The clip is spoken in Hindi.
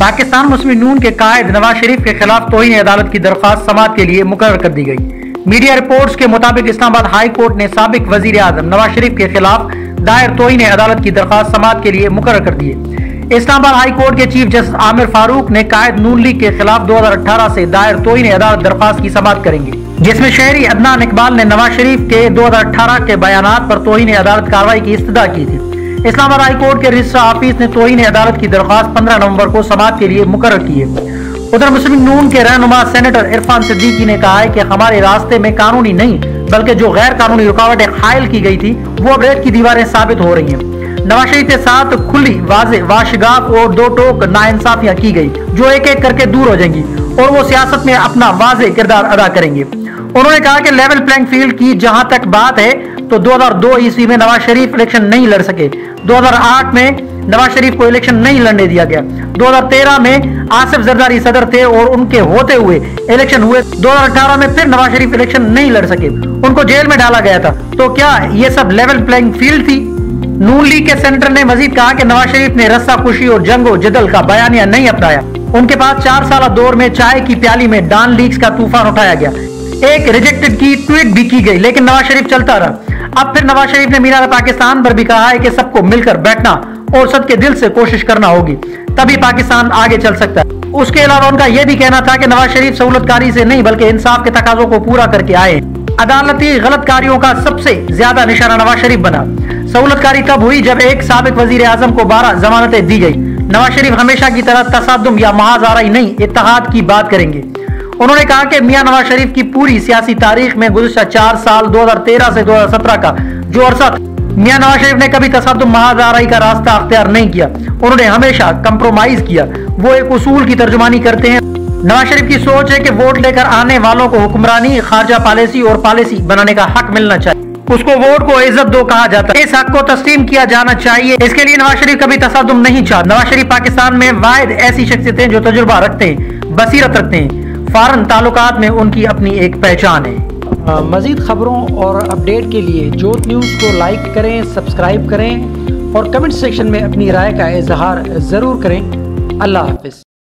पाकिस्तान मुस्लिम नून के कायद नवाज शरीफ के खिलाफ तौहीन अदालत की दरख्वास्त समाअत के लिए मुकर्रर कर दी गई। मीडिया रिपोर्ट्स के मुताबिक इस्लामाबाद हाई कोर्ट ने साबिक वजीर आजम नवाज शरीफ के खिलाफ दायर तौहीन अदालत की दरख्वास्त समाअत के लिए मुकर्रर कर दी है। इस्लामाबाद हाई कोर्ट के चीफ जस्टिस आमिर फारूक ने कायद नून लीग के खिलाफ 2018 से दायर तौहीन अदालत दरख्वास्त की समाअत करेंगे, जिसमें शहरी अदनान इकबाल ने नवाज शरीफ के 2018 के बयानात पर तौहीन अदालत कार्रवाई की इस्तदा की थी। इस्लामाबाद हाई कोर्ट के रजिस्ट्रार ऑफिस ने तौहीन अदालत की दरख्वास्त 15 नवंबर को समाअत के लिए मुकर्रर की है। उधर मुस्लिम नून के रहनुमा सेनेटर इरफान सिद्दीकी ने कहा है कि हमारे रास्ते में कानूनी नहीं बल्कि जो गैर कानूनी रुकावटें कायल की गई थी वो अब रेत की दीवारें साबित हो रही हैं। नवाज शरीफ के साथ खुली वाज़ेह वाशगाफ और दो टोक नाइंसाफियां की गई जो एक एक करके दूर हो जाएंगी और वो सियासत में अपना वाज़ेह किरदार अदा करेंगे। उन्होंने कहा कि लेवल प्लेइंग फील्ड की जहां तक बात है तो 2002 ईस्वी में नवाज शरीफ इलेक्शन नहीं लड़ सके, 2008 में नवाज शरीफ को इलेक्शन नहीं लड़ने दिया गया, 2013 में आसिफ जरदारी सदर थे और उनके होते हुए इलेक्शन हुए, 2018 में फिर नवाज शरीफ इलेक्शन नहीं लड़ सके, उनको जेल में डाला गया था। तो क्या ये सब लेवल प्लेइंग फील्ड थी? नून लीग के सेनेटर ने मजीद कहा कि नवाज शरीफ ने रस्साकुशी और जंगो जदल का बयानिया नहीं अपनाया। उनके पास 4 साल दौर में चाय की प्याली में डॉन लीग्स का तूफान उठाया गया, एक रिजेक्टेड की ट्वीट भी की गई, लेकिन नवाज शरीफ चलता रहा। अब फिर नवाज शरीफ ने मीनार पाकिस्तान पर भी कहा है कि सबको मिलकर बैठना और सबके दिल से कोशिश करना होगी, तभी पाकिस्तान आगे चल सकता है। उसके अलावा उनका यह भी कहना था कि नवाज शरीफ सहूलतकारी से नहीं बल्कि इंसाफ के तकाजों को पूरा करके आए। अदालती गलतकारियों का सबसे ज्यादा निशाना नवाज शरीफ बना। सहूलतकारी तब हुई जब एक साबिक वजीर आजम को 12 जमानतें दी गई। नवाज शरीफ हमेशा की तरह तसादुम या महाजाराई नहीं, इत्तेहाद की बात करेंगे। उन्होंने कहा कि मियां नवाज शरीफ की पूरी सियासी तारीख में गुज़श्ता 4 साल 2013 से 2017 का जो अरसा था, मियां नवाज शरीफ ने कभी तसादुम महाजाराई का रास्ता अख्तियार नहीं किया। उन्होंने हमेशा कंप्रोमाइज किया। वो एक उसूल की तर्जुमानी करते हैं। नवाज शरीफ की सोच है कि वोट लेकर आने वालों को हुक्मरानी, खारजा पॉलिसी और पॉलिसी बनाने का हक मिलना चाहिए। उसको वोट को इज्जत दो कहा जाता है। इस हक को तस्लीम किया जाना चाहिए। इसके लिए नवाज शरीफ कभी तसादुम नहीं चाहते। नवाज शरीफ पाकिस्तान में वाहिद ऐसी शख्सियत हैं जो तजुर्बा रखते हैं, बसीरत रखते हैं। फॉरेन ताल्लुकात में उनकी अपनी एक पहचान है। मज़ीद ख़बरों और अपडेट के लिए जोत न्यूज़ को लाइक करें, सब्सक्राइब करें और कमेंट सेक्शन में अपनी राय का इजहार ज़रूर करें। अल्लाह हाफ़िज़।